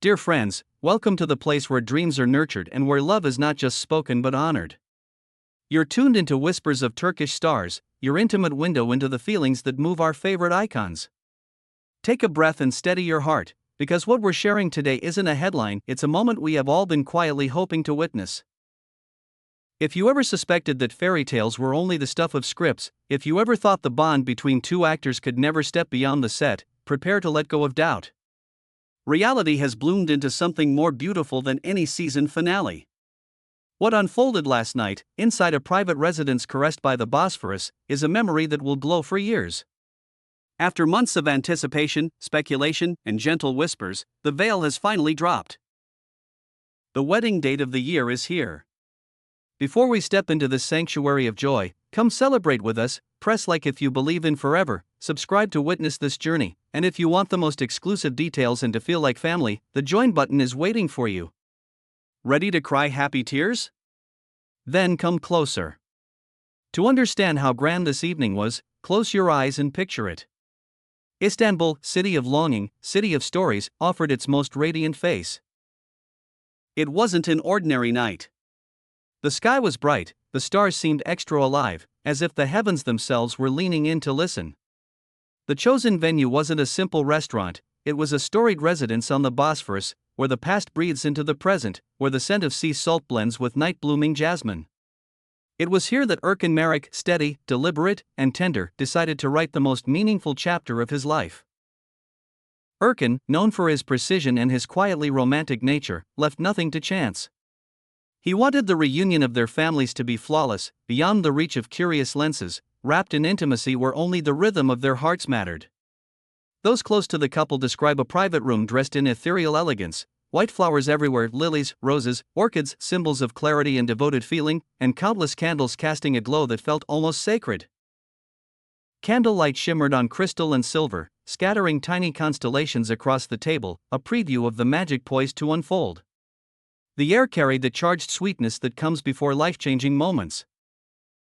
Dear friends, welcome to the place where dreams are nurtured and where love is not just spoken but honored. You're tuned into Whispers of Turkish Stars, your intimate window into the feelings that move our favorite icons. Take a breath and steady your heart, because what we're sharing today isn't a headline, it's a moment we have all been quietly hoping to witness. If you ever suspected that fairy tales were only the stuff of scripts, if you ever thought the bond between two actors could never step beyond the set, prepare to let go of doubt. Reality has bloomed into something more beautiful than any season finale. What unfolded last night, inside a private residence caressed by the Bosphorus, is a memory that will glow for years. After months of anticipation, speculation, and gentle whispers, the veil has finally dropped. The wedding date of the year is here. Before we step into this sanctuary of joy, come celebrate with us, press like if you believe in forever, subscribe to witness this journey, and if you want the most exclusive details and to feel like family, the join button is waiting for you. Ready to cry happy tears? Then come closer. To understand how grand this evening was, close your eyes and picture it. Istanbul, city of longing, city of stories, offered its most radiant face. It wasn't an ordinary night. The sky was bright, the stars seemed extra alive, as if the heavens themselves were leaning in to listen. The chosen venue wasn't a simple restaurant, it was a storied residence on the Bosphorus, where the past breathes into the present, where the scent of sea salt blends with night-blooming jasmine. It was here that Erkan Meriç, steady, deliberate, and tender, decided to write the most meaningful chapter of his life. Erkan, known for his precision and his quietly romantic nature, left nothing to chance. He wanted the reunion of their families to be flawless, beyond the reach of curious lenses, wrapped in intimacy where only the rhythm of their hearts mattered. Those close to the couple describe a private room dressed in ethereal elegance, white flowers everywhere, lilies, roses, orchids, symbols of clarity and devoted feeling, and countless candles casting a glow that felt almost sacred. Candlelight shimmered on crystal and silver, scattering tiny constellations across the table, a preview of the magic poised to unfold. The air carried the charged sweetness that comes before life-changing moments.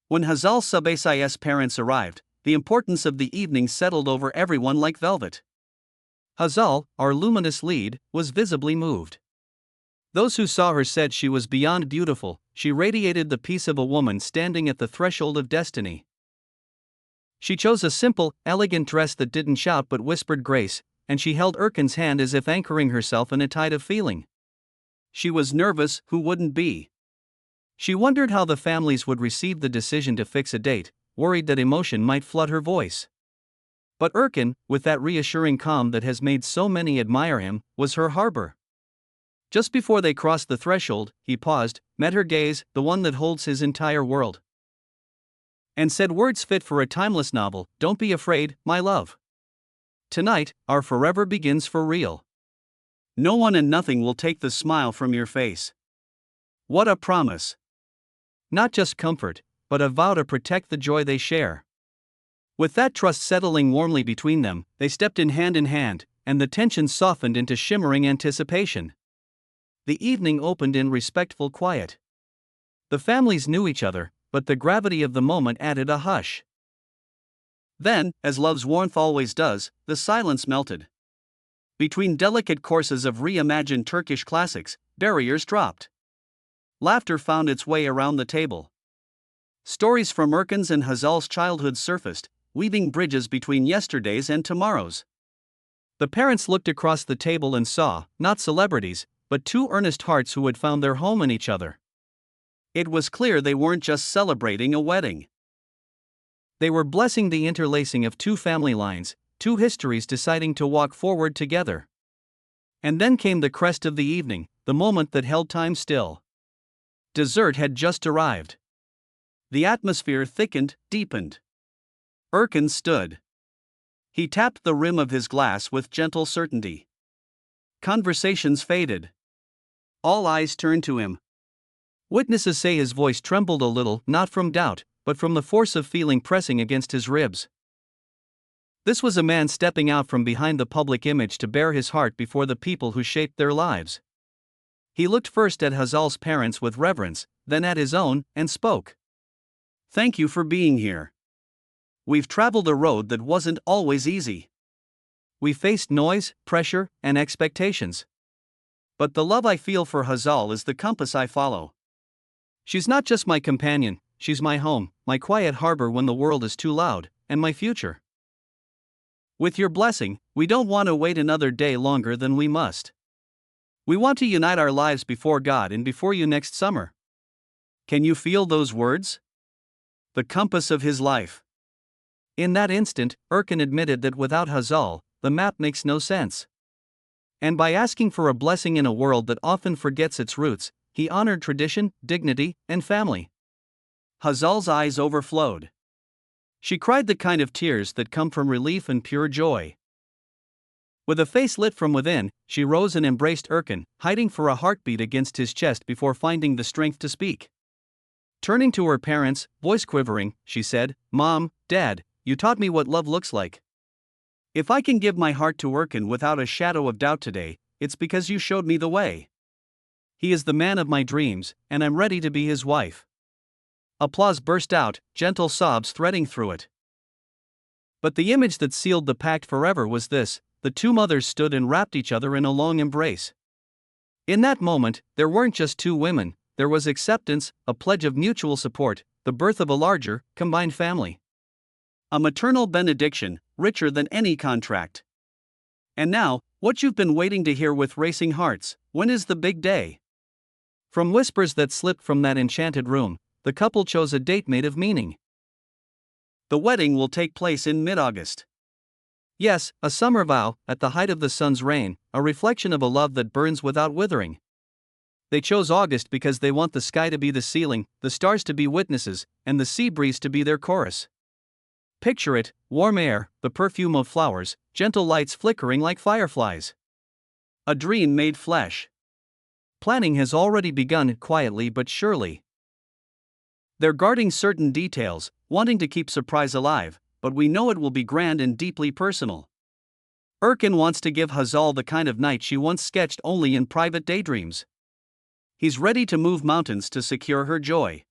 When Hazal Subaşı's parents arrived, the importance of the evening settled over everyone like velvet. Hazal, our luminous lead, was visibly moved. Those who saw her said she was beyond beautiful, she radiated the peace of a woman standing at the threshold of destiny. She chose a simple, elegant dress that didn't shout but whispered grace, and she held Erkan's hand as if anchoring herself in a tide of feeling. She was nervous, who wouldn't be? She wondered how the families would receive the decision to fix a date, worried that emotion might flood her voice. But Erkan, with that reassuring calm that has made so many admire him, was her harbor. Just before they crossed the threshold, he paused, met her gaze, the one that holds his entire world, and said words fit for a timeless novel, "Don't be afraid, my love. Tonight, our forever begins for real. No one and nothing will take the smile from your face." What a promise! Not just comfort, but a vow to protect the joy they share. With that trust settling warmly between them, they stepped in hand, and the tension softened into shimmering anticipation. The evening opened in respectful quiet. The families knew each other, but the gravity of the moment added a hush. Then, as love's warmth always does, the silence melted. Between delicate courses of reimagined Turkish classics, barriers dropped. Laughter found its way around the table. Stories from Erkan's and Hazal's childhood surfaced, weaving bridges between yesterdays and tomorrows. The parents looked across the table and saw, not celebrities, but two earnest hearts who had found their home in each other. It was clear they weren't just celebrating a wedding. They were blessing the interlacing of two family lines, two histories deciding to walk forward together. And then came the crest of the evening, the moment that held time still. Dessert had just arrived. The atmosphere thickened, deepened. Erkan stood. He tapped the rim of his glass with gentle certainty. Conversations faded. All eyes turned to him. Witnesses say his voice trembled a little, not from doubt, but from the force of feeling pressing against his ribs. This was a man stepping out from behind the public image to bare his heart before the people who shaped their lives. He looked first at Hazal's parents with reverence, then at his own, and spoke. "Thank you for being here. We've traveled a road that wasn't always easy. We faced noise, pressure, and expectations. But the love I feel for Hazal is the compass I follow. She's not just my companion, she's my home, my quiet harbor when the world is too loud, and my future. With your blessing, we don't want to wait another day longer than we must. We want to unite our lives before God and before you next summer. Can you feel those words? The compass of his life. In that instant, Erkan admitted that without Hazal, the map makes no sense. And by asking for a blessing in a world that often forgets its roots, he honored tradition, dignity, and family. Hazal's eyes overflowed. She cried the kind of tears that come from relief and pure joy. With a face lit from within, she rose and embraced Erkan, hiding for a heartbeat against his chest before finding the strength to speak. Turning to her parents, voice quivering, she said, "Mom, Dad, you taught me what love looks like. If I can give my heart to Erkan without a shadow of doubt today, it's because you showed me the way. He is the man of my dreams, and I'm ready to be his wife." Applause burst out, gentle sobs threading through it. But the image that sealed the pact forever was this: the two mothers stood and wrapped each other in a long embrace. In that moment, there weren't just two women, there was acceptance, a pledge of mutual support, the birth of a larger, combined family. A maternal benediction, richer than any contract. And now, what you've been waiting to hear with racing hearts: when is the big day? From whispers that slipped from that enchanted room, the couple chose a date made of meaning. The wedding will take place in mid-August. Yes, a summer vow, at the height of the sun's reign, a reflection of a love that burns without withering. They chose August because they want the sky to be the ceiling, the stars to be witnesses, and the sea breeze to be their chorus. Picture it: warm air, the perfume of flowers, gentle lights flickering like fireflies. A dream made flesh. Planning has already begun, quietly but surely. They're guarding certain details, wanting to keep surprise alive, but we know it will be grand and deeply personal. Erkan wants to give Hazal the kind of night she once sketched only in private daydreams. He's ready to move mountains to secure her joy.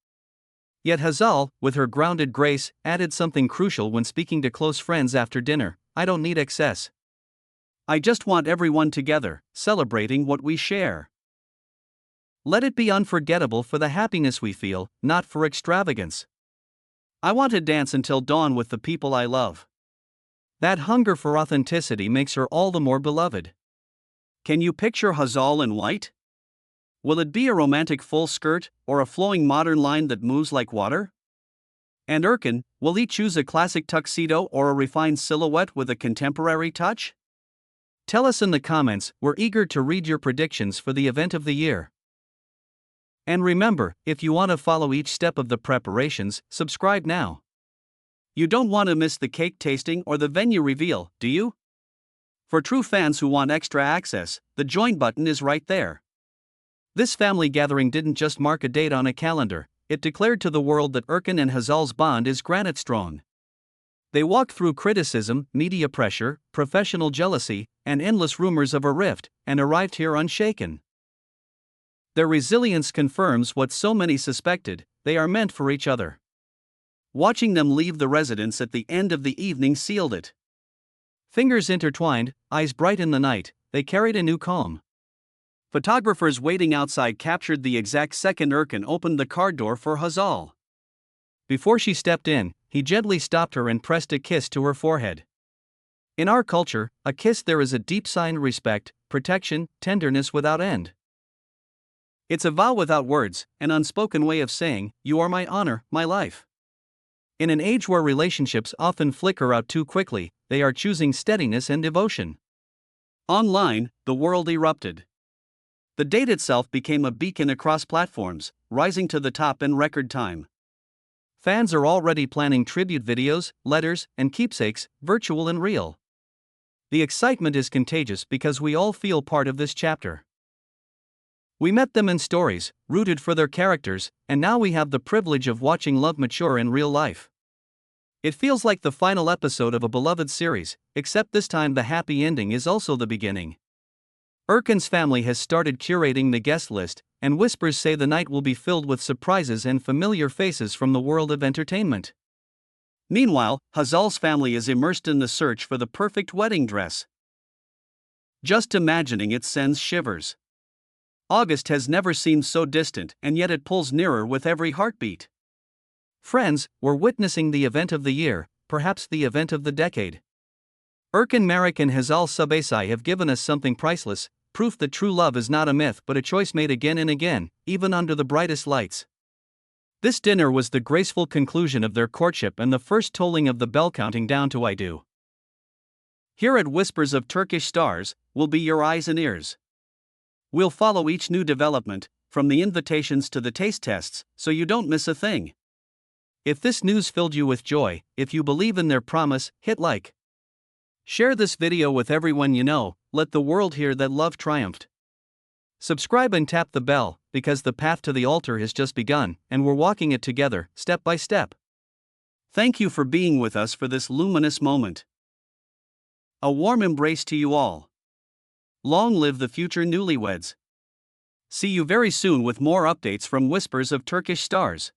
Yet Hazal, with her grounded grace, added something crucial when speaking to close friends after dinner: "I don't need excess. I just want everyone together, celebrating what we share. Let it be unforgettable for the happiness we feel, not for extravagance. I want to dance until dawn with the people I love." That hunger for authenticity makes her all the more beloved. Can you picture Hazal in white? Will it be a romantic full skirt, or a flowing modern line that moves like water? And Erkan, will he choose a classic tuxedo or a refined silhouette with a contemporary touch? Tell us in the comments, we're eager to read your predictions for the event of the year. And remember, if you want to follow each step of the preparations, subscribe now. You don't want to miss the cake tasting or the venue reveal, do you? For true fans who want extra access, the join button is right there. This family gathering didn't just mark a date on a calendar, it declared to the world that Erkan and Hazal's bond is granite strong. They walked through criticism, media pressure, professional jealousy, and endless rumors of a rift, and arrived here unshaken. Their resilience confirms what so many suspected: they are meant for each other. Watching them leave the residence at the end of the evening sealed it. Fingers intertwined, eyes bright in the night, they carried a new calm. Photographers waiting outside captured the exact second Erkan opened the car door for Hazal. Before she stepped in, he gently stopped her and pressed a kiss to her forehead. In our culture, a kiss there is a deep sign of respect, protection, tenderness without end. It's a vow without words, an unspoken way of saying, "You are my honor, my life." In an age where relationships often flicker out too quickly, they are choosing steadiness and devotion. Online, the world erupted. The date itself became a beacon across platforms, rising to the top in record time. Fans are already planning tribute videos, letters, and keepsakes, virtual and real. The excitement is contagious because we all feel part of this chapter. We met them in stories, rooted for their characters, and now we have the privilege of watching love mature in real life. It feels like the final episode of a beloved series, except this time the happy ending is also the beginning. Erkan's family has started curating the guest list, and whispers say the night will be filled with surprises and familiar faces from the world of entertainment. Meanwhile, Hazal's family is immersed in the search for the perfect wedding dress. Just imagining it sends shivers. August has never seemed so distant, and yet it pulls nearer with every heartbeat. Friends, we're witnessing the event of the year, perhaps the event of the decade. Erkan, Meriç and Hazal Subaşı have given us something priceless, proof that true love is not a myth but a choice made again and again, even under the brightest lights. This dinner was the graceful conclusion of their courtship and the first tolling of the bell counting down to I do. Here at Whispers of Turkish Stars, we'll be your eyes and ears. We'll follow each new development, from the invitations to the taste tests, so you don't miss a thing. If this news filled you with joy, if you believe in their promise, hit like. Share this video with everyone you know, let the world hear that love triumphed. Subscribe and tap the bell, because the path to the altar has just begun, and we're walking it together, step by step. Thank you for being with us for this luminous moment. A warm embrace to you all. Long live the future newlyweds. See you very soon with more updates from Whispers of Turkish Stars.